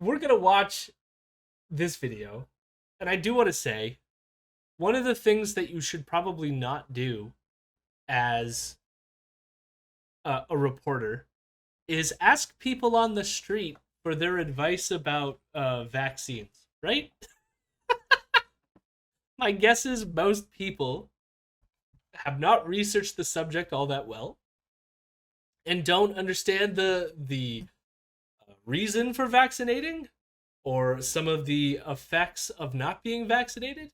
we're gonna watch this video, and I do want to say one of the things that you should probably not do as a reporter is ask people on the street for their advice about vaccines, right? My guess is most people have not researched the subject all that well and don't understand the reason for vaccinating or some of the effects of not being vaccinated.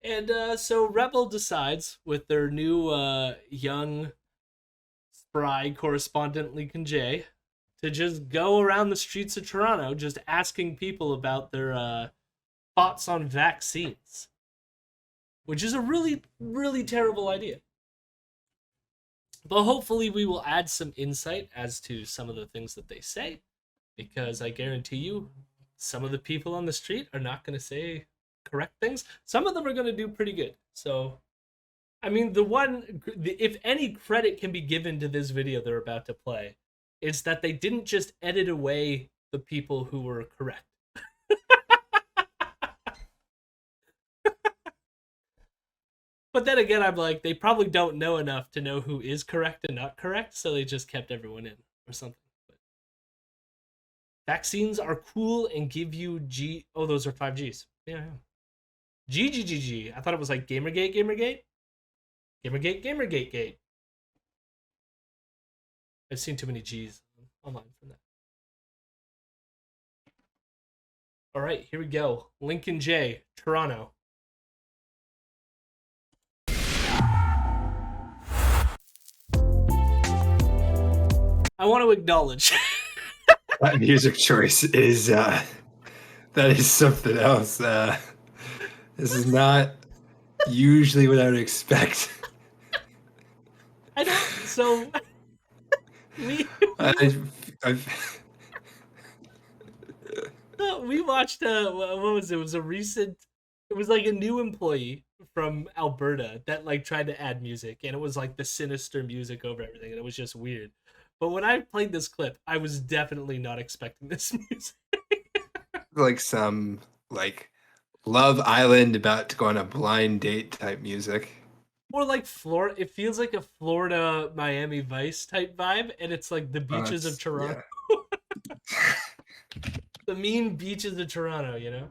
And so Rebel decides with their new young spry correspondent Lincoln J to just go around the streets of Toronto just asking people about their thoughts on vaccines, which is a really, really terrible idea. But hopefully, we will add some insight as to some of the things that they say, because I guarantee you, some of the people on the street are not going to say correct things. Some of them are going to do pretty good. So, I mean, if any credit can be given to this video they're about to play, it's that they didn't just edit away the people who were correct. But then again, I'm like, they probably don't know enough to know who is correct and not correct, so they just kept everyone in or something. But vaccines are cool and give you G. Oh, those are 5Gs. Yeah. GGGG. I thought it was like Gamergate, Gamergate. Gamergate, Gamergate, Gate. I've seen too many G's online for that. All right, here we go. Lincoln J, Toronto. I want to acknowledge That music choice is that is something else. This is not usually what I would expect. I don't. So we watched what was it? It was a recent. It was like a new employee from Alberta that like tried to add music, and it was like the sinister music over everything, and it was just weird. But when I played this clip, I was definitely not expecting this music. Like some like Love Island about to go on a blind date type music. Or like Florida, it feels like a Florida Miami Vice type vibe, and it's like the beaches of Toronto. Yeah. The mean beaches of Toronto, you know?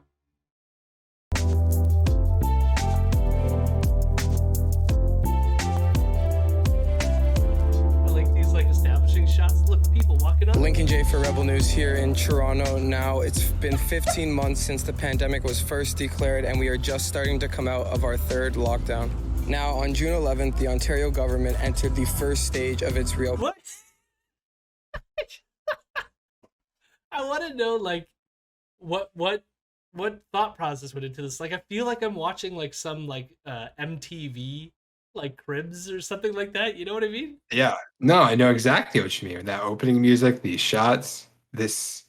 I like these like establishing shots. Look, people walking up. Lincoln J for Rebel News here in Toronto. Now, it's been 15 months since the pandemic was first declared, and we are just starting to come out of our third lockdown. Now, on June 11th, the Ontario government entered the first stage of its reopening. What? I want to know like what thought process went into this. Like I feel like I'm watching like some like MTV like Cribs or something like that. You know what I mean? Yeah. No, I know exactly what you mean. That opening music, these shots, this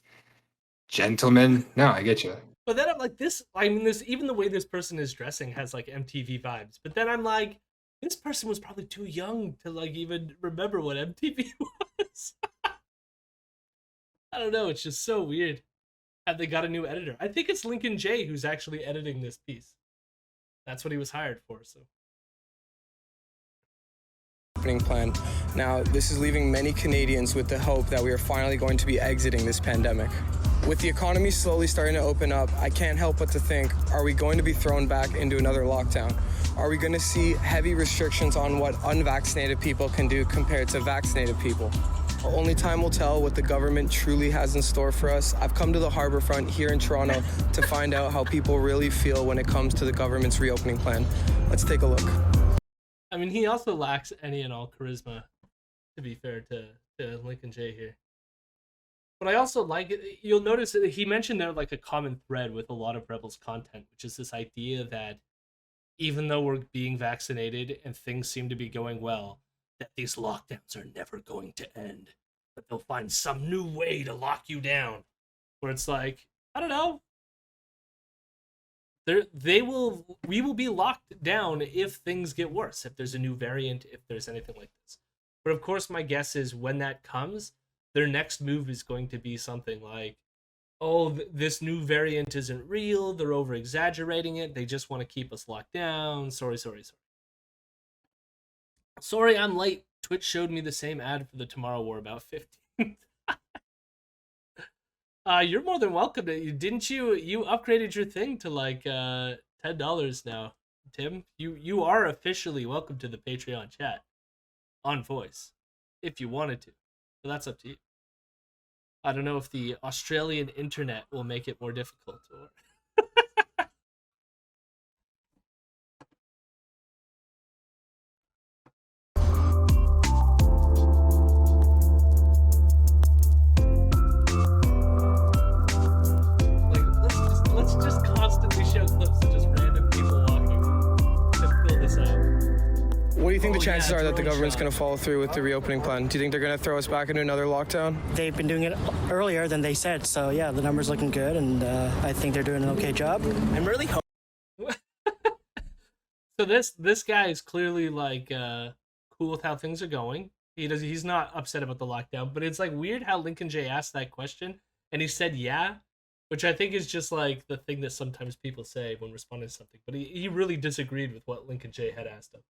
gentleman. No, I get you. But then I'm like, this. I mean, this even the way this person is dressing has like MTV vibes. But then I'm like, this person was probably too young to like even remember what MTV was. I don't know. It's just so weird. Have they got a new editor? I think it's Lincoln J who's actually editing this piece. That's what he was hired for. So. Plan. Now, this is leaving many Canadians with the hope that we are finally going to be exiting this pandemic. With the economy slowly starting to open up, I can't help but to think, are we going to be thrown back into another lockdown? Are we going to see heavy restrictions on what unvaccinated people can do compared to vaccinated people? Only time will tell what the government truly has in store for us. I've come to the Harbourfront here in Toronto to find out how people really feel when it comes to the government's reopening plan. Let's take a look. I mean, he also lacks any and all charisma, to be fair to Lincoln J here. But I also like it. You'll notice that he mentioned there like a common thread with a lot of Rebels content, which is this idea that even though we're being vaccinated and things seem to be going well, that these lockdowns are never going to end. That they'll find some new way to lock you down. Where it's like, I don't know. We will be locked down if things get worse, if there's a new variant, if there's anything like this. But of course, my guess is when that comes, their next move is going to be something like, oh, this new variant isn't real. They're over exaggerating it. They just want to keep us locked down. Sorry. Sorry, I'm late. Twitch showed me the same ad for the Tomorrow War about 15. You're more than welcome to. Didn't you upgraded your thing to like $10 now, Tim? You are officially welcome to the Patreon chat on voice if you wanted to. But that's up to you. I don't know if the Australian internet will make it more difficult or like let's just constantly show clips of just random people walking to fill this out. What do you think the Oh, chances yeah, are that the drone government's shot. going to follow through with the reopening plan? Do you think they're going to throw us back into another lockdown? They've been doing it earlier than they said, so yeah, the numbers looking good, and I think they're doing an okay job. I'm really hoping. So this guy is clearly like cool with how things are going. He's not upset about the lockdown, but it's like weird how Lincoln J asked that question and he said yeah, which I think is just like the thing that sometimes people say when responding to something. But he really disagreed with what Lincoln J had asked him.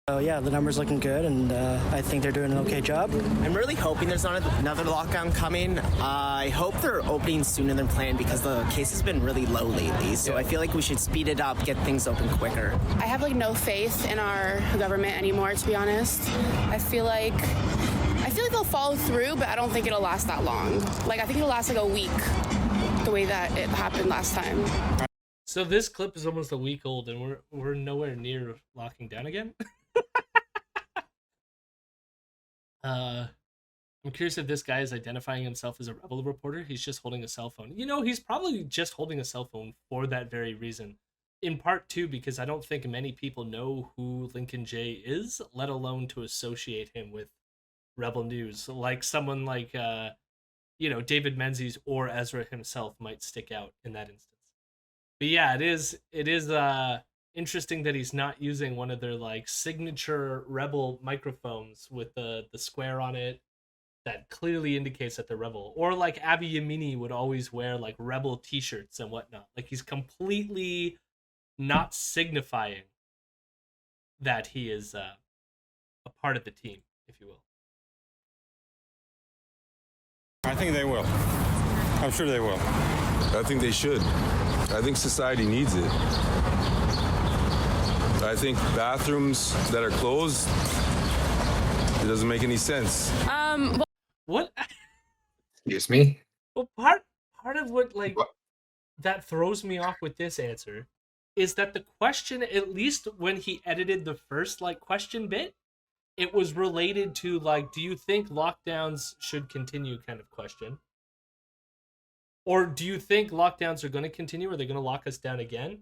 So yeah, the numbers looking good, and I think they're doing an okay job. I'm really hoping there's not another lockdown coming. I hope they're opening sooner than planned because the case has been really low lately. So I feel like we should speed it up, get things open quicker. I have like no faith in our government anymore, to be honest. I feel like they'll follow through, but I don't think it'll last that long. Like I think it'll last like a week, the way that it happened last time. So this clip is almost a week old, and we're nowhere near locking down again. I'm curious if this guy is identifying himself as a rebel reporter. He's just holding a cell phone. You know, he's probably just holding a cell phone for that very reason. In part too, because I don't think many people know who Lincoln J is, let alone to associate him with Rebel News. Like someone like, David Menzies or Ezra himself might stick out in that instance. But yeah, it is interesting that he's not using one of their like signature Rebel microphones with the square on it that clearly indicates that they're Rebel, or like Abiy Yamini would always wear like Rebel t-shirts and whatnot. Like he's completely not signifying that he is a part of the team, if you will. I think they will. I'm sure they will. I think they should. I think society needs it. I think bathrooms that are closed, it doesn't make any sense. What? Excuse me? Well, part of what like What? that throws me off with this answer is that the question, at least when he edited the first like question bit, it was related to like, do you think lockdowns should continue kind of question. Or do you think lockdowns are going to continue? Are they going to lock us down again?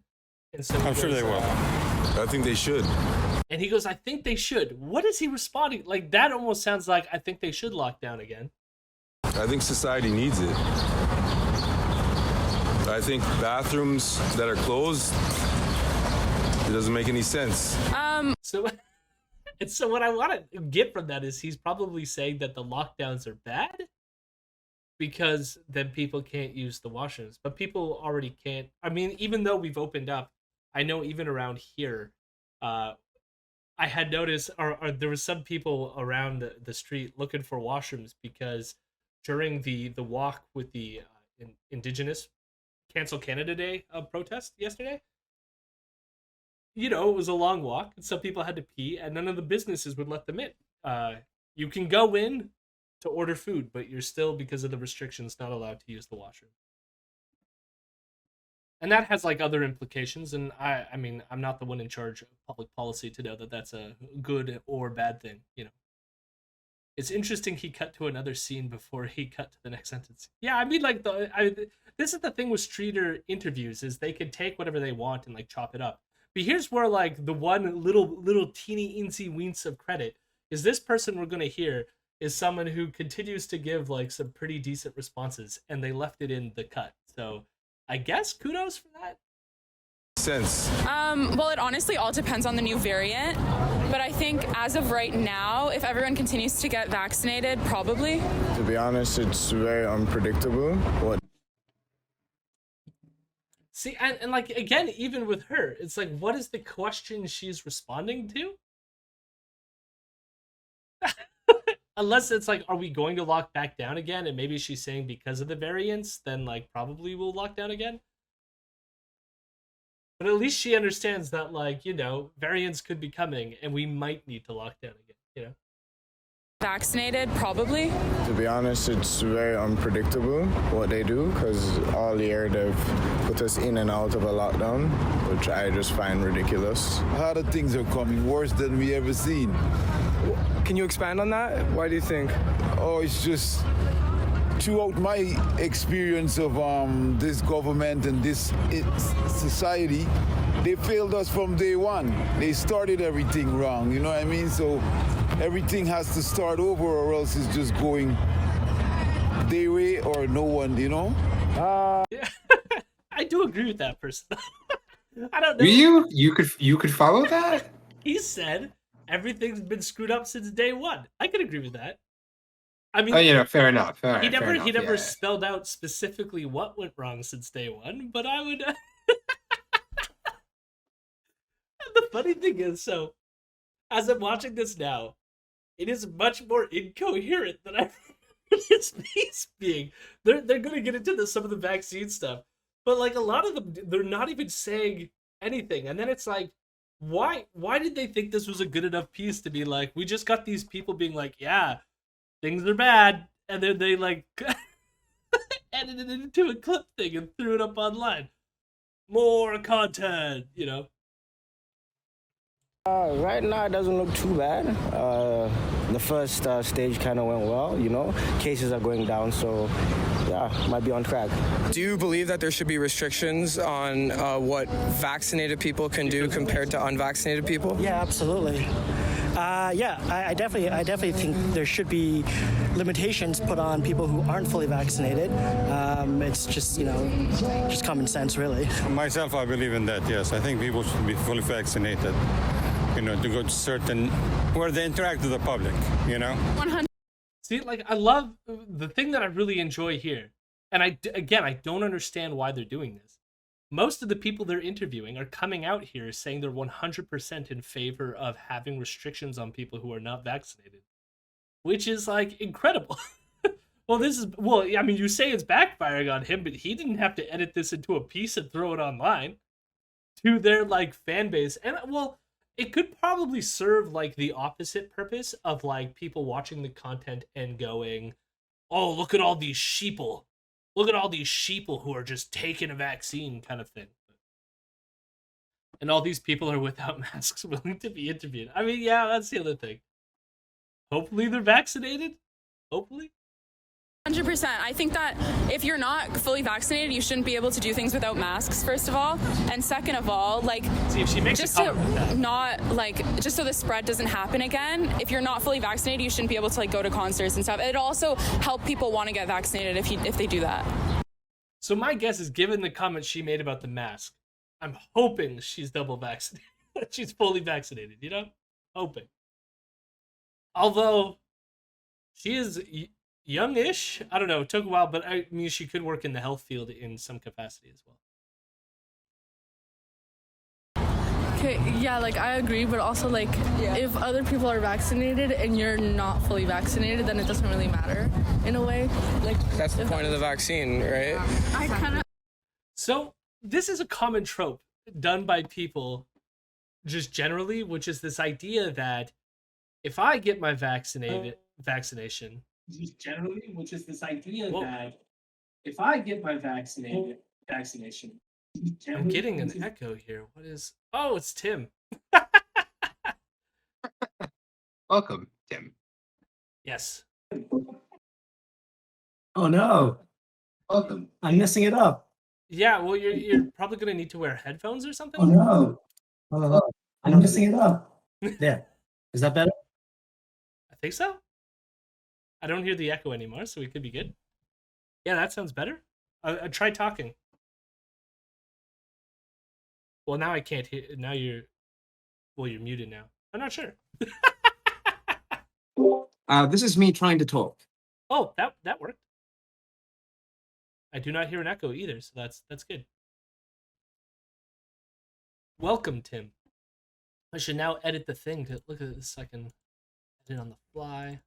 And so I'm sure they will. I think they should. And he goes, I think they should. What is he responding? Like, that almost sounds like, I think they should lock down again. I think society needs it. I think bathrooms that are closed, it doesn't make any sense. So, and so what I want to get from that is he's probably saying that the lockdowns are bad because then people can't use the washrooms. But people already can't. I mean, even though we've opened up, I know even around here, I had noticed, or there was some people around the street looking for washrooms because during the walk with the Indigenous Cancel Canada Day protest yesterday, you know, it was a long walk and some people had to pee and none of the businesses would let them in. You can go in to order food, but you're still, because of the restrictions, not allowed to use the washroom. And that has like other implications, and I mean, I'm not the one in charge of public policy to know that that's a good or bad thing, you know. It's interesting he cut to another scene before he cut to the next sentence. Yeah, I mean, like, this is the thing with Streeter interviews, is they can take whatever they want and like chop it up. But here's where like the one little teeny insy weens of credit is this person we're gonna hear is someone who continues to give like some pretty decent responses, and they left it in the cut. So I guess kudos for that. Sense. Well, it honestly all depends on the new variant. But I think as of right now, if everyone continues to get vaccinated, probably. To be honest, it's very unpredictable. What See, and like, again, even with her, it's like, what is the question she's responding to? Unless it's like, are we going to lock back down again? And maybe she's saying because of the variants, then like probably we'll lock down again. But at least she understands that, like, you know, variants could be coming and we might need to lock down again, you know? Vaccinated, probably. To be honest, it's very unpredictable what they do because all year they've put us in and out of a lockdown, which I just find ridiculous. Harder things are coming, worse than we ever seen. Can you expand on that? Why do you think? Oh, it's just throughout my experience of this government and this society, they failed us from day one. They started everything wrong, you know what I mean? So everything has to start over or else it's just going their way or no one, you know? Yeah. I do agree with that person. I don't know. Do you could follow that? He said everything's been screwed up since day one. I could agree with that. I mean, Oh, you know, fair enough. All right, he fair never enough, yeah. spelled out specifically what went wrong since day one, but I would. The funny thing is, so as I'm watching this now, it is much more incoherent than I remember this piece being. They're gonna get into some of the vaccine stuff, but like a lot of them, they're not even saying anything, and then it's like, why did they think this was a good enough piece to be like, we just got these people being like, yeah, things are bad, and then they like edited it into a clip thing and threw it up online. More content, you know. Right now, it doesn't look too bad. The first stage kind of went well, you know. Cases are going down, so yeah, might be on track. Do you believe that there should be restrictions on what vaccinated people can do compared to unvaccinated people? Yeah, absolutely. I definitely think there should be limitations put on people who aren't fully vaccinated. It's just, you know, just common sense, really. Myself, I believe in that, yes. I think people should be fully vaccinated, you know, to go to certain, where they interact with the public, you know? 100. See, like, I love the thing that I really enjoy here. And I don't understand why they're doing this. Most of the people they're interviewing are coming out here saying they're 100% in favor of having restrictions on people who are not vaccinated, which is like incredible. Well, I mean, you say it's backfiring on him, but he didn't have to edit this into a piece and throw it online to their like fan base. And well, it could probably serve like the opposite purpose of like people watching the content and going, "Oh, look at all these sheeple. Look at all these sheeple who are just taking a vaccine," kind of thing. And all these people are without masks willing to be interviewed. I mean, yeah, that's the other thing. Hopefully they're vaccinated. Hopefully. 100%. I think that if you're not fully vaccinated, you shouldn't be able to do things without masks, first of all. And second of all, like, see, if she makes just a comment to with that. not, like, just so the spread doesn't happen again, if you're not fully vaccinated, you shouldn't be able to, like, go to concerts and stuff. It'll also help people want to get vaccinated if they do that. So my guess is, given the comment she made about the mask, I'm hoping she's double vaccinated. She's fully vaccinated, you know? Hoping. Although, she is youngish. I don't know. It took a while, but I mean, she could work in the health field in some capacity as well. Okay, yeah, like I agree, but also like if other people are vaccinated and you're not fully vaccinated, then it doesn't really matter in a way. Like That's the point of the vaccine, right? I kind of. So this is a common trope done by people just generally, which is this idea that if I get my vaccination, just generally, which is this idea that if I get my vaccination, I'm getting an echo here. What is? Oh, it's Tim. Welcome, Tim. Yes. Oh no. Welcome. I'm messing it up. Yeah. Well, you're probably gonna need to wear headphones or something. Oh no. I'm messing it up. There. Is that better? I think so. I don't hear the echo anymore, so we could be good. Yeah, that sounds better. Try talking. Well, now I can't hear. Now you're muted now. I'm not sure. This is me trying to talk. Oh, that worked. I do not hear an echo either, so that's good. Welcome, Tim. I should now edit the thing to look at this so I can edit on the fly.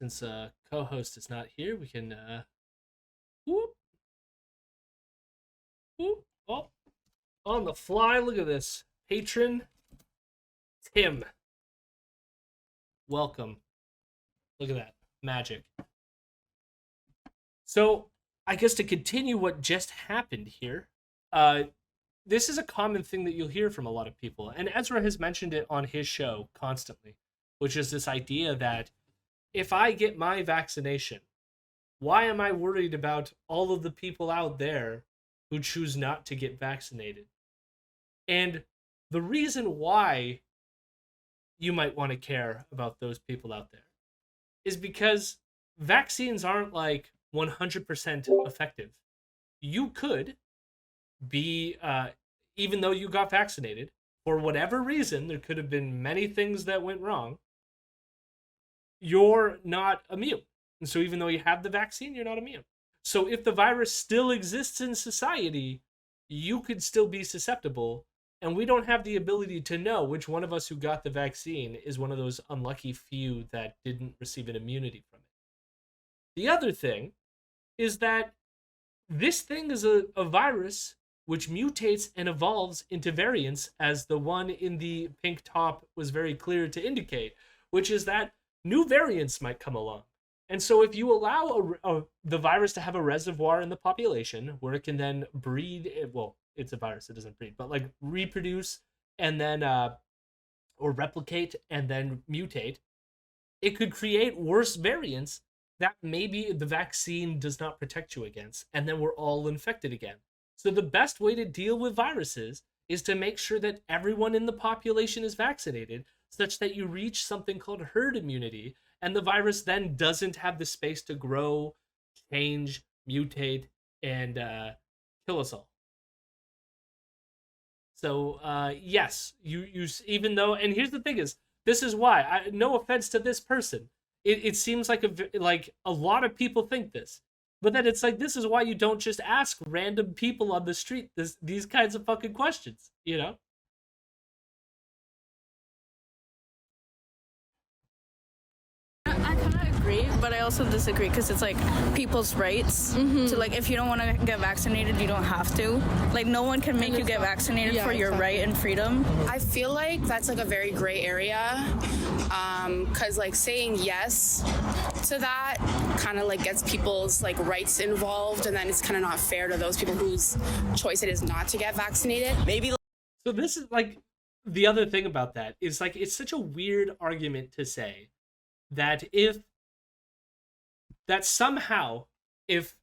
Since co-host is not here, we can whoop. Whoop. Oh, on the fly, look at this. Patron Tim. Welcome. Look at that. Magic. So, I guess to continue what just happened here, this is a common thing that you'll hear from a lot of people, and Ezra has mentioned it on his show constantly, which is this idea that if I get my vaccination, why am I worried about all of the people out there who choose not to get vaccinated? And the reason why you might want to care about those people out there is because vaccines aren't like 100% effective. You could be, even though you got vaccinated, for whatever reason, there could have been many things that went wrong, you're not immune. And so even though you have the vaccine, you're not immune. So if the virus still exists in society, you could still be susceptible, and we don't have the ability to know which one of us who got the vaccine is one of those unlucky few that didn't receive an immunity from it. The other thing is that this thing is a virus which mutates and evolves into variants, as the one in the pink top was very clear to indicate, which is that new variants might come along. And so if you allow the virus to have a reservoir in the population where it can then breed, well, it's a virus, it doesn't breed, but like reproduce and then, or replicate and then mutate, it could create worse variants that maybe the vaccine does not protect you against, and then we're all infected again. So the best way to deal with viruses is to make sure that everyone in the population is vaccinated, such that you reach something called herd immunity, and the virus then doesn't have the space to grow, change, mutate, and kill us all. So yes, you even though, and here's the thing is, this is why, no offense to this person, it seems like a lot of people think this, but then it's like, this is why you don't just ask random people on the street these kinds of fucking questions, you know? I kind of agree, but I also disagree because it's like people's rights to, like, if you don't want to get vaccinated, you don't have to. Like, no one can make you get vaccinated for your right and freedom. I feel like that's like a very gray area, because like saying yes to that kind of like gets people's like rights involved, and then it's kind of not fair to those people whose choice it is not to get vaccinated. Maybe. So this is like, the other thing about that is like, it's such a weird argument to say that somehow if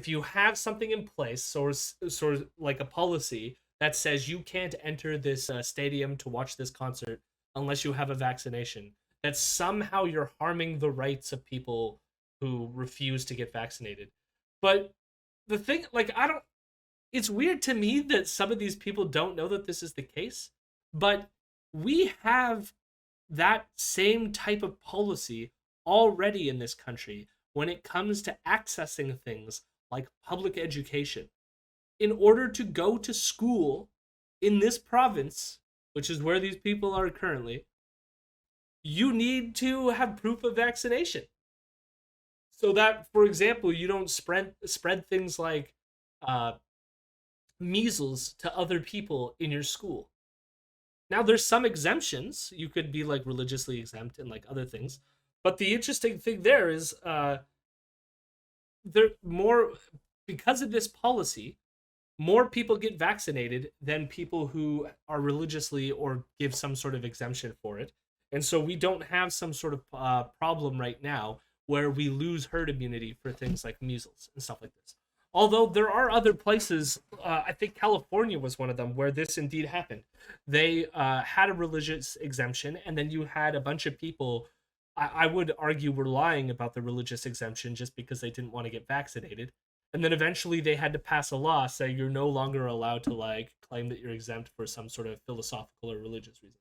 you have something in place, or sort of like a policy that says you can't enter this stadium to watch this concert unless you have a vaccination, that somehow you're harming the rights of people who refuse to get vaccinated. But the thing, like, it's weird to me that some of these people don't know that this is the case, but we have that same type of policy already in this country when it comes to accessing things like public education. In order to go to school in this province, which is where these people are currently, you need to have proof of vaccination. So that, for example, you don't spread things like measles to other people in your school. Now, there's some exemptions. You could be like religiously exempt and like other things. But the interesting thing there is because of this policy, more people get vaccinated than people who are religiously or give some sort of exemption for it. And so we don't have some sort of problem right now where we lose herd immunity for things like measles and stuff like this. Although there are other places, I think California was one of them, where this indeed happened. They had a religious exemption, and then you had a bunch of people, I would argue, were lying about the religious exemption just because they didn't want to get vaccinated. And then eventually they had to pass a law saying you're no longer allowed to like claim that you're exempt for some sort of philosophical or religious reason.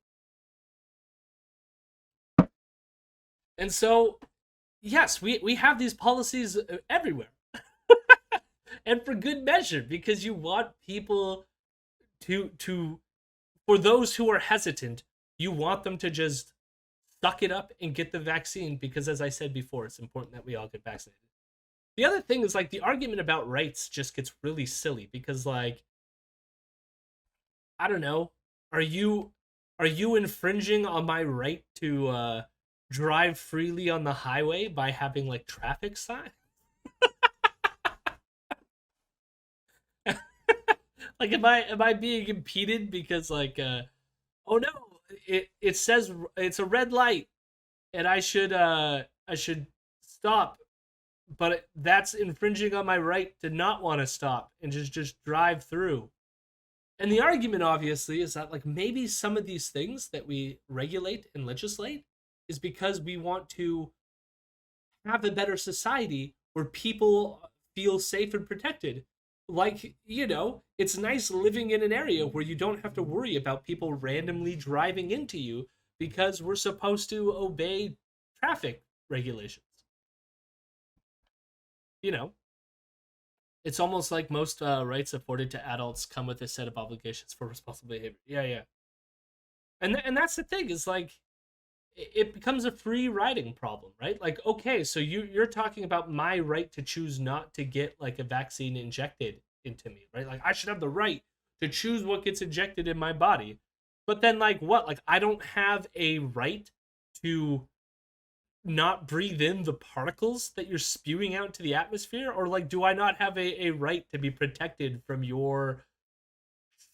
And so, yes, we have these policies everywhere. And for good measure, because you want people to for those who are hesitant, you want them to just suck it up and get the vaccine because, as I said before, it's important that we all get vaccinated. The other thing is, like, the argument about rights just gets really silly because, like, I don't know, are you infringing on my right to drive freely on the highway by having like traffic signs? Like, am I being impeded because, like, oh no, it says it's a red light and I should stop, but that's infringing on my right to not want to stop and just drive through. And the argument obviously is that, like, maybe some of these things that we regulate and legislate is because we want to have a better society where people feel safe and protected. Like, you know, it's nice living in an area where you don't have to worry about people randomly driving into you because we're supposed to obey traffic regulations. You know, it's almost like most rights afforded to adults come with a set of obligations for responsible behavior. Yeah. And that's the thing, is like, it becomes a free riding problem, right? Like, okay, so you're talking about my right to choose not to get like a vaccine injected into me, right? Like, I should have the right to choose what gets injected in my body. But then, like, what? Like, I don't have a right to not breathe in the particles that you're spewing out into the atmosphere? Or, like, do I not have a right to be protected from your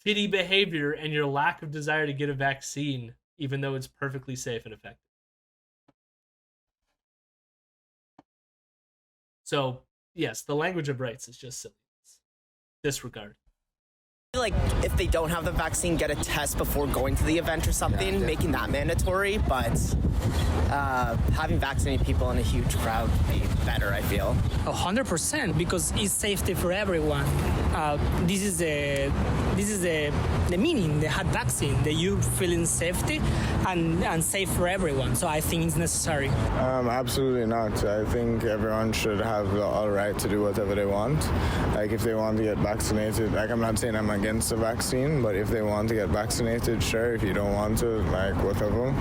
shitty behavior and your lack of desire to get a vaccine, even though it's perfectly safe and effective? So, yes, the language of rights is just silly. Disregard. Like, if they don't have the vaccine, get a test before going to the event or something, making that mandatory. But having vaccinated people in a huge crowd would be better, I feel. 100%, because it's safety for everyone. This is the meaning, the hot vaccine, that you feel in safety and safe for everyone. So I think it's necessary. Absolutely not. I think everyone should have the all right to do whatever they want. Like, if they want to get vaccinated, like, I'm not saying I'm against the vaccine, but if they want to get vaccinated, sure. If you don't want to, like, whatever.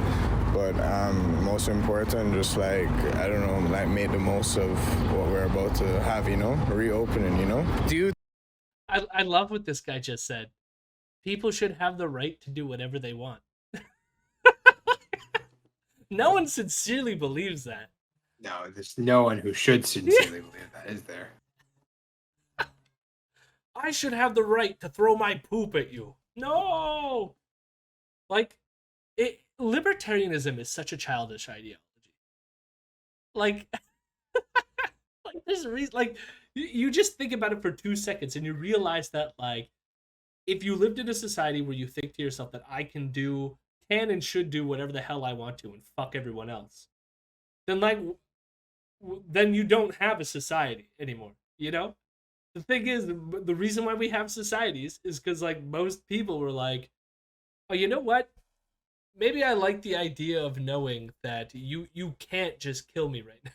But most important, just, like, I don't know, like, make the most of what we're about to have, you know, reopening, you know. Do you? I love what this guy just said. People should have the right to do whatever they want. No one sincerely believes that. No, there's no one who should sincerely believe that, is there? I should have the right to throw my poop at you. No! Like, libertarianism is such a childish ideology. Like, like, there's a reason, like, you just think about it for 2 seconds and you realize that, like, if you lived in a society where you think to yourself that I can and should do whatever the hell I want to and fuck everyone else, then, like, then you don't have a society anymore, you know? The thing is, the reason why we have societies is because, like, most people were like, oh, you know what? Maybe I like the idea of knowing that you can't just kill me right now.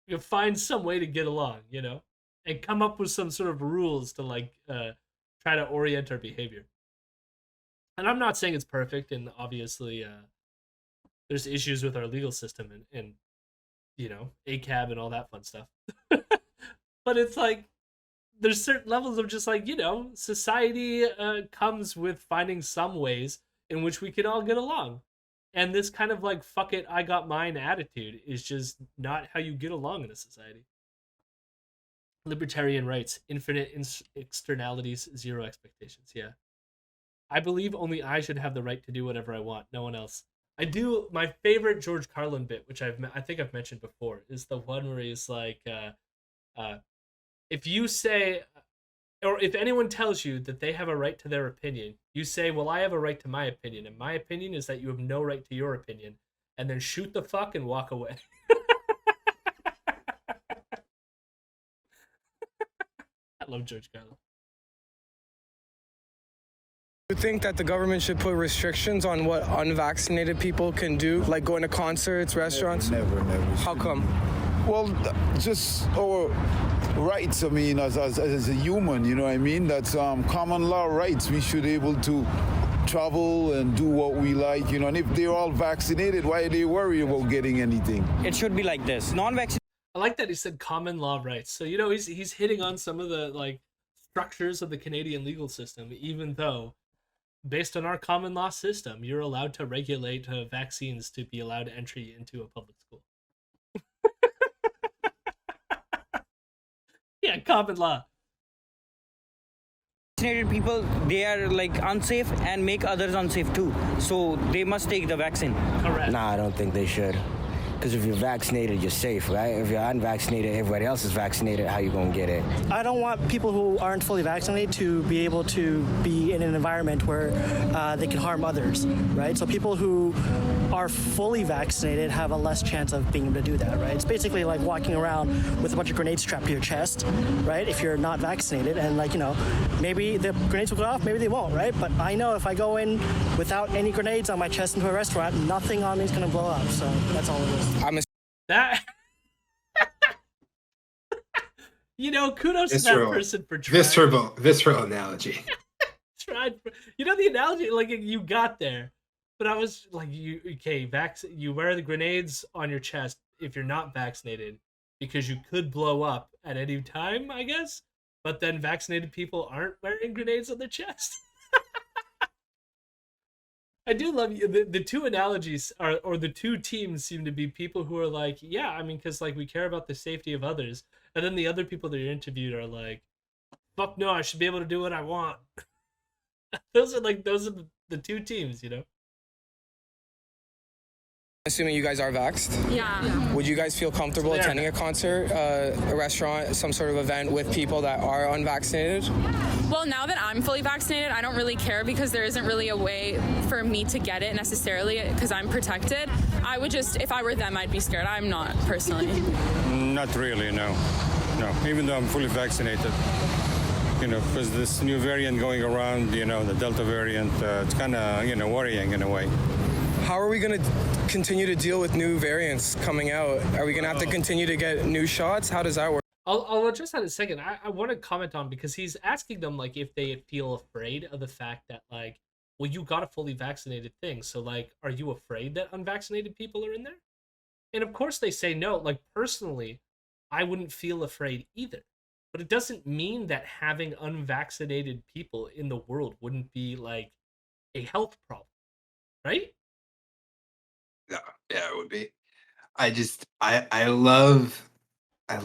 You'll find some way to get along, you know? And come up with some sort of rules to, like, try to orient our behavior. And I'm not saying it's perfect, and obviously there's issues with our legal system and you know, ACAB and all that fun stuff. But it's like, there's certain levels of just, like, you know, society comes with finding some ways in which we can all get along. And this kind of, like, fuck it, I got mine attitude is just not how you get along in a society. Libertarian rights, infinite externalities, zero expectations. Yeah. I believe only I should have the right to do whatever I want, no one else. I do. My favorite George Carlin bit, which I think I've mentioned before, is the one where he's like, if you say, or if anyone tells you that they have a right to their opinion, you say, well, I have a right to my opinion, and my opinion is that you have no right to your opinion, and then shoot the fuck and walk away. I love George Carlin. You think that the government should put restrictions on what unvaccinated people can do, like going to concerts, restaurants? Never. How come? Well, just our rights. I mean, as a human, you know what I mean? That's common law rights. We should be able to travel and do what we like, you know. And if they're all vaccinated, why are they worried about getting anything? It should be like this. Non-vaccinated. I like that he said common law rights. So you know he's hitting on some of the like structures of the Canadian legal system, even though based on our common law system, you're allowed to regulate vaccines to be allowed entry into a public school. Yeah, common law. Vaccinated people, they are like unsafe and make others unsafe too. So they must take the vaccine. Correct. Nah, I don't think they should. Because if you're vaccinated, you're safe, right? If you're unvaccinated, everybody else is vaccinated, how you gonna get it? I don't want people who aren't fully vaccinated to be able to be in an environment where they can harm others, right? So people who are fully vaccinated have a less chance of being able to do that, right? It's basically like walking around with a bunch of grenades strapped to your chest, right? If you're not vaccinated, and like, you know, maybe the grenades will go off, maybe they won't, right? But I know if I go in without any grenades on my chest into a restaurant, nothing on me is gonna blow up. So that's all it is. That you know, kudos to that person for trying. Visceral analogy. Tried. You know the analogy, like you got there, but I was like, you wear the grenades on your chest if you're not vaccinated because you could blow up at any time, I guess. But then vaccinated people aren't wearing grenades on their chest. I do love you. The two analogies are, or the two teams seem to be people who are like, yeah, I mean, because like we care about the safety of others, and then the other people that are interviewed are like, fuck no, I should be able to do what I want. Those are the two teams, you know. Assuming you guys are vaxxed? Yeah. Would you guys feel comfortable attending a concert, a restaurant, some sort of event with people that are unvaccinated? Well, now that I'm fully vaccinated, I don't really care because there isn't really a way for me to get it necessarily because I'm protected. I would just, if I were them, I'd be scared. I'm not, personally. Not really, no. No, even though I'm fully vaccinated. You know, because this new variant going around, you know, the Delta variant, it's kind of, you know, worrying in a way. How are we going to continue to deal with new variants coming out? Are we going to have to continue to get new shots? How does that work? I'll address that in a second. I want to comment on, because he's asking them like if they feel afraid of the fact that like, well, you got a fully vaccinated thing, so like, are you afraid that unvaccinated people are in there? And of course they say no. Like personally, I wouldn't feel afraid either. But it doesn't mean that having unvaccinated people in the world wouldn't be like a health problem, right? Yeah, it would be. I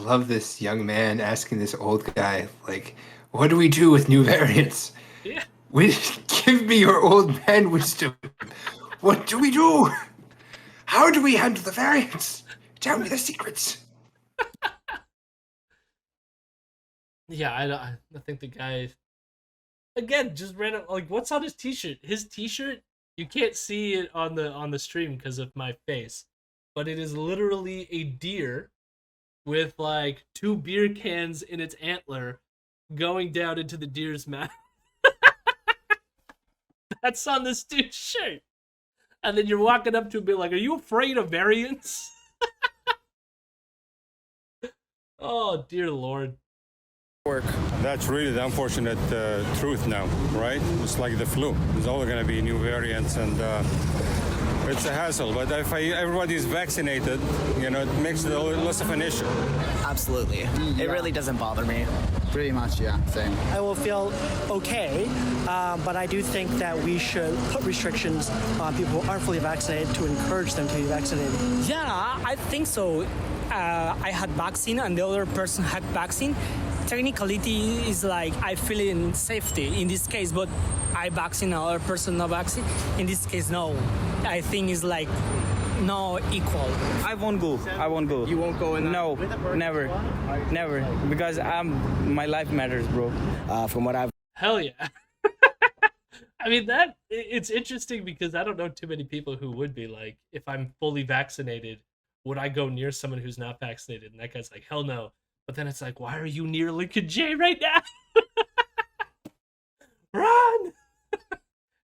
love this young man asking this old guy, like, what do we do with new variants? Yeah. Give me your old man wisdom. What do we do? How do we handle the variants? Tell me the secrets. Yeah, I think the guy, again, just ran up, like, what's on his t-shirt? His t-shirt, you can't see it on the stream because of my face, but it is literally a deer with like 2 beer cans in its antler going down into the deer's mouth. That's on this dude's shirt. And then you're walking up to him and be like, are you afraid of variants? Oh, dear Lord. That's really the unfortunate truth now, right? It's like the flu. There's always going to be new variants, and it's a hassle. But if everybody's vaccinated, you know, it makes it less of an issue. Absolutely. It really doesn't bother me. Pretty much, yeah, same. I will feel okay, but I do think that we should put restrictions on people who aren't fully vaccinated to encourage them to be vaccinated. Yeah, I think so. I had vaccine and the other person had vaccine. Technicality is like I feel in safety in this case, but I vaccine another person not vaccine. In this case, no. I think it's like no equal. I won't go. You won't go in? No, never. Because my life matters, bro. From what I've Hell yeah. I mean, it's interesting because I don't know too many people who would be like, if I'm fully vaccinated, would I go near someone who's not vaccinated? And that guy's like, hell no. But then it's like, why are you near Lincoln J right now? Run!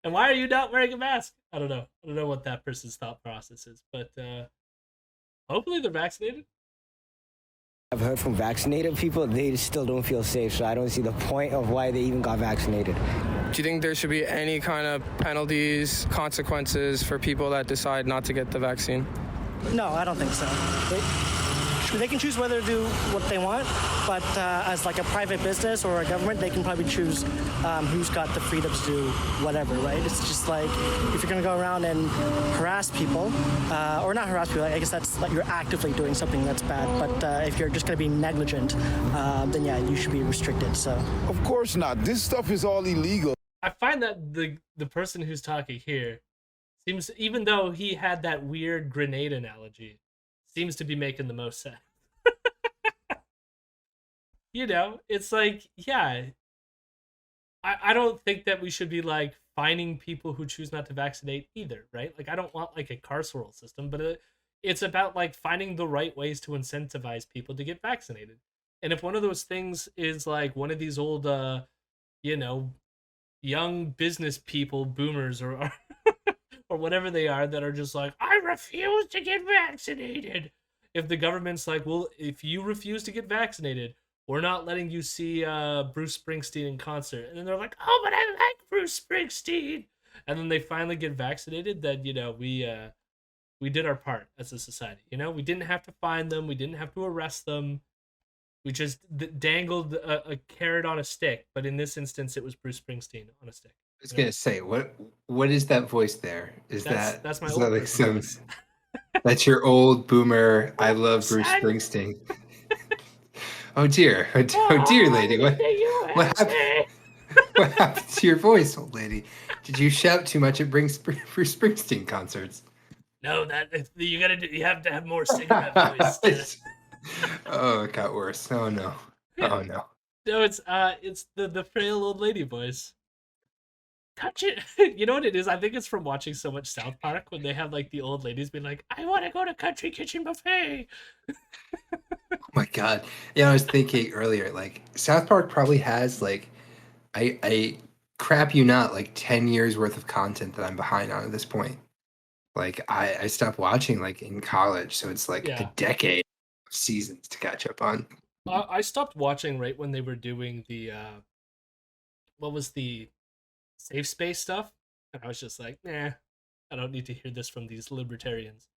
And why are you not wearing a mask? I don't know. I don't know what that person's thought process is, but hopefully they're vaccinated. I've heard from vaccinated people, they still don't feel safe, so I don't see the point of why they even got vaccinated. Do you think there should be any kind of penalties, consequences for people that decide not to get the vaccine? No, I don't think so. They can choose whether to do what they want, but as like a private business or a government, they can probably choose who's got the freedom to do whatever, right? It's just like if you're going to go around and harass people, or not harass people, I guess that's like you're actively doing something that's bad. But if you're just going to be negligent, then yeah, you should be restricted. So Of course not. This stuff is all illegal. I find that the person who's talking here seems, even though he had that weird grenade analogy, seems to be making the most sense. You know, it's like, yeah, I don't think that we should be like fining people who choose not to vaccinate either, right? Like, I don't want like a carceral system, but it's about like finding the right ways to incentivize people to get vaccinated. And if one of those things is like one of these old, you know, young business people, boomers, or or whatever they are, that are just like, I refuse to get vaccinated. If the government's like, well, if you refuse to get vaccinated, we're not letting you see Bruce Springsteen in concert. And then they're like, oh, but I like Bruce Springsteen. And then they finally get vaccinated, then, you know, we did our part as a society. You know, we didn't have to fine them. We didn't have to arrest them. We just dangled a carrot on a stick. But in this instance, it was Bruce Springsteen on a stick. I was gonna say, what is that voice there? That's my is old that like person some voice. that's your old boomer I love Bruce Son. Springsteen. Oh dear, oh dear lady, what happened? What happened to your voice, old lady? Did you shout too much at Bruce Springsteen concerts? No, you have to have more sing in that voice. Oh, it got worse. Oh no. Oh no. No, it's the frail old lady voice. Touch it. You know what it is? I think it's from watching so much South Park when they have like the old ladies being like, I want to go to Country Kitchen Buffet. Oh my god. Yeah, I was thinking earlier, like South Park probably has like I crap you not, like 10 years worth of content that I'm behind on at this point. Like I stopped watching like in college, so it's like a decade of seasons to catch up on. I stopped watching right when they were doing the what was the safe space stuff, and I was just like, nah, I don't need to hear this from these libertarians.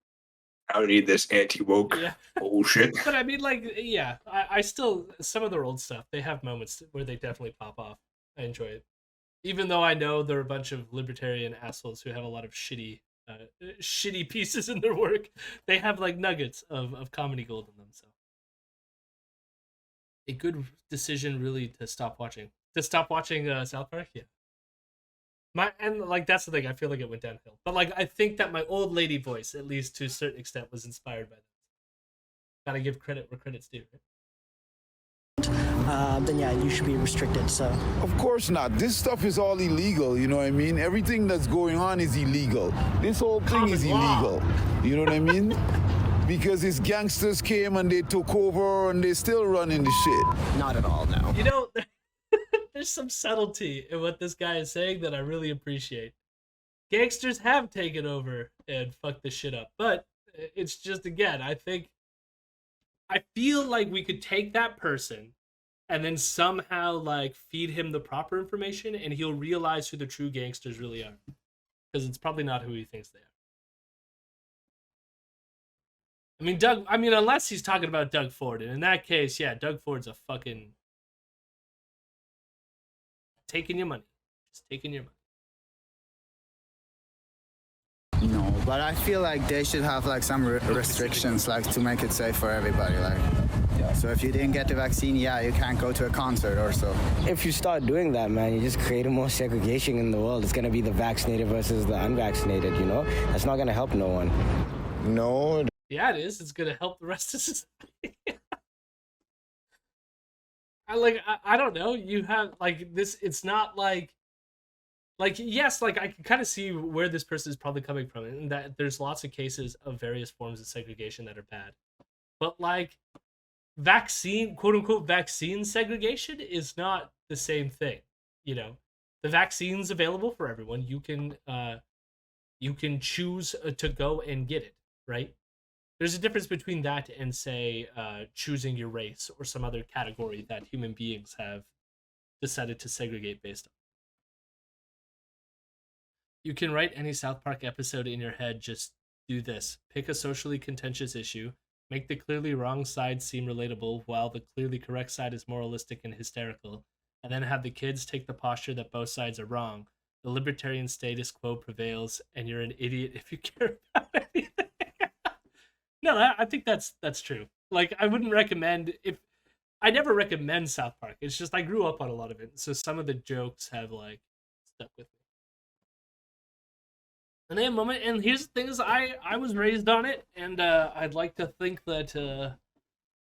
I don't need this anti-woke bullshit. But I mean, like, yeah, I still, some of their old stuff, they have moments where they definitely pop off. I enjoy it, even though I know there are a bunch of libertarian assholes who have a lot of shitty pieces in their work. They have like nuggets of comedy gold in them. So a good decision, really, to stop watching South Park. Yeah. And like that's the thing, I feel like it went downhill. But like I think that my old lady voice, at least to a certain extent, was inspired by that. Gotta give credit where credit's due, right? Then yeah, you should be restricted. So Of course not. This stuff is all illegal, you know what I mean? Everything that's going on is illegal. This whole thing is illegal. You know what I mean? Because these gangsters came and they took over and they still running the shit. Not at all, no. You know, there's some subtlety in what this guy is saying that I really appreciate. Gangsters have taken over and fucked this shit up. But it's just, again, I feel like we could take that person and then somehow like feed him the proper information and he'll realize who the true gangsters really are. Because it's probably not who he thinks they are. I mean, unless he's talking about Doug Ford. And in that case, yeah, Doug Ford's a fucking... taking your money. Just taking your money. No, but I feel like they should have like some restrictions, like to make it safe for everybody. Like, so if you didn't get the vaccine, yeah, you can't go to a concert or so. If you start doing that, man, you just create more segregation in the world. It's gonna be the vaccinated versus the unvaccinated, you know? That's not gonna help no one. No. Yeah, it is. It's gonna help the rest of society. I don't know. You have like this. It's not like yes, like I can kind of see where this person is probably coming from, and that there's lots of cases of various forms of segregation that are bad. But like vaccine, quote unquote, vaccine segregation is not the same thing. You know, The vaccine's available for everyone. You can choose to go and get it, right? There's a difference between that and, say, choosing your race or some other category that human beings have decided to segregate based on. You can write any South Park episode in your head. Just do this. Pick a socially contentious issue. Make the clearly wrong side seem relatable while the clearly correct side is moralistic and hysterical. And then have the kids take the posture that both sides are wrong. The libertarian status quo prevails, and you're an idiot if you care about anything. No, I think that's true. Like, I wouldn't recommend I never recommend South Park. It's just I grew up on a lot of it, so some of the jokes have like stuck with me. And a moment, and here's the thing: is I was raised on it, and I'd like to think that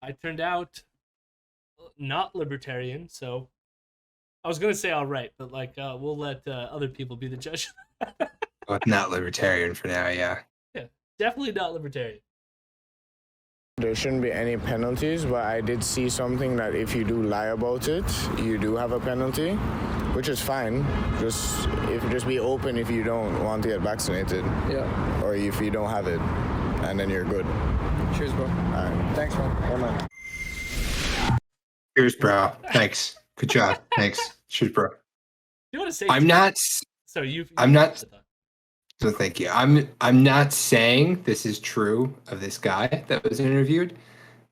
I turned out not libertarian. So I was gonna say all right, but like we'll let other people be the judge. Well, not libertarian for now, yeah. Yeah, definitely not libertarian. There shouldn't be any penalties, but I did see something that if you do lie about it, you do have a penalty, which is fine. Just be open if you don't want to get vaccinated. Yeah. Or if you don't have it, and then you're good. Cheers, bro. All right. Thanks, man. Yeah, man. Cheers, bro. Thanks. Good job. Thanks. Cheers, bro. You want to say? I'm not. So I'm not. So thank you. I'm not saying this is true of this guy that was interviewed,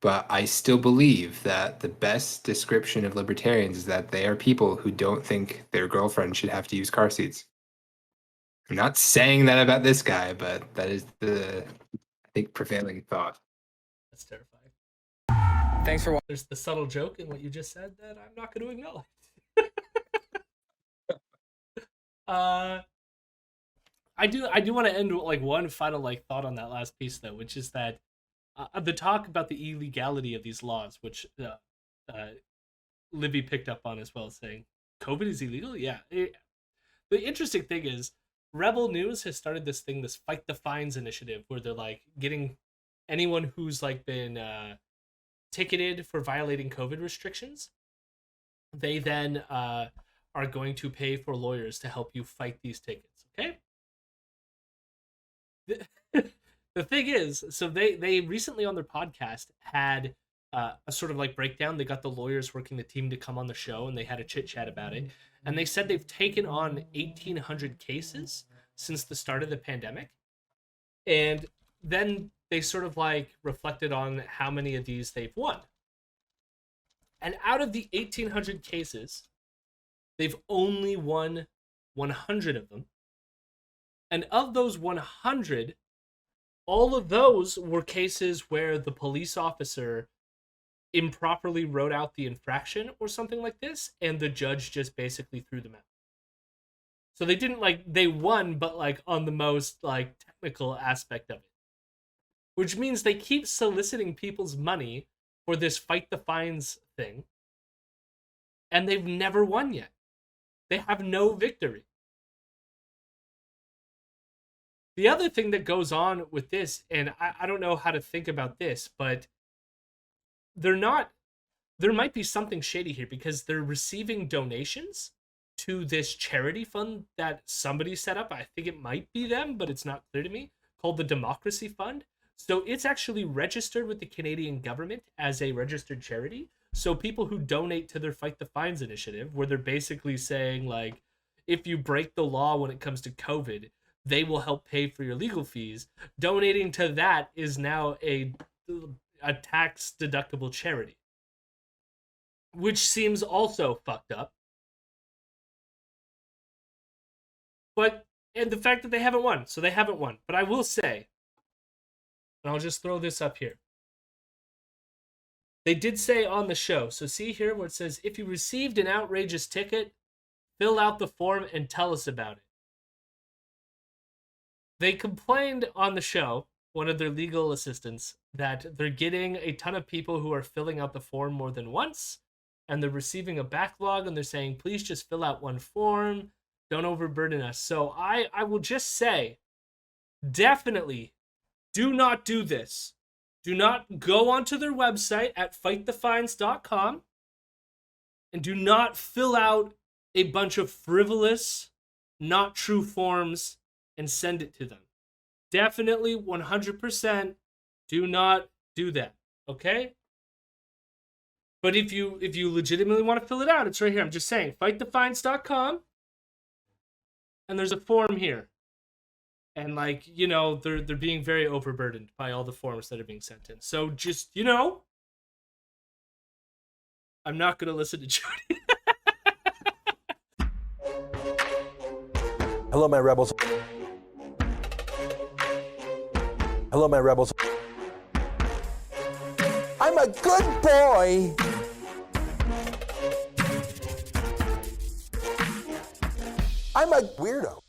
but I still believe that the best description of libertarians is that they are people who don't think their girlfriend should have to use car seats. I'm not saying that about this guy, but that is the, I think, prevailing thought. That's terrifying. Thanks for watching. There's the subtle joke in what you just said that I'm not going to acknowledge. I do want to end with like one final like thought on that last piece though, which is that the talk about the illegality of these laws, which Libby picked up on as well, saying COVID is illegal. Yeah. The interesting thing is Rebel News has started this thing, this Fight the Fines initiative, where they're like getting anyone who's like been ticketed for violating COVID restrictions. They then are going to pay for lawyers to help you fight these tickets. Okay. The thing is, so they recently on their podcast had a sort of like breakdown. They got the lawyers working the team to come on the show, and they had a chit chat about it. And they said they've taken on 1,800 cases since the start of the pandemic. And then they sort of like reflected on how many of these they've won. And out of the 1,800 cases, they've only won 100 of them. And of those 100, all of those were cases where the police officer improperly wrote out the infraction or something like this, and the judge just basically threw them out. So they didn't like, they won, but like on the most like technical aspect of it. Which means they keep soliciting people's money for this Fight the Fines thing, and they've never won yet. They have no victory. The other thing that goes on with this, and I don't know how to think about this, but there might be something shady here because they're receiving donations to this charity fund that somebody set up. I think it might be them, but it's not clear to me, called the Democracy Fund. So it's actually registered with the Canadian government as a registered charity. So people who donate to their Fight the Fines initiative, where they're basically saying like, if you break the law when it comes to COVID, they will help pay for your legal fees. Donating to that is now a tax deductible charity, which seems also fucked up. And the fact that they haven't won, so they haven't won. But I will say, and I'll just throw this up here. They did say on the show, so see here where it says, if you received an outrageous ticket, fill out the form and tell us about it. They complained on the show, one of their legal assistants, that they're getting a ton of people who are filling out the form more than once, and they're receiving a backlog, and they're saying, please just fill out one form, don't overburden us. So I will just say, definitely do not do this. Do not go onto their website at fightthefines.com and do not fill out a bunch of frivolous, not true forms and send it to them. Definitely 100% do not do that, okay? But if you legitimately want to fill it out, it's right here. I'm just saying, fightthefines.com, and there's a form here. And like, you know, they're being very overburdened by all the forms that are being sent in. So just, you know, I'm not going to listen to Jody. Hello, my rebels. Hello, my rebels. I'm a good boy. I'm a weirdo.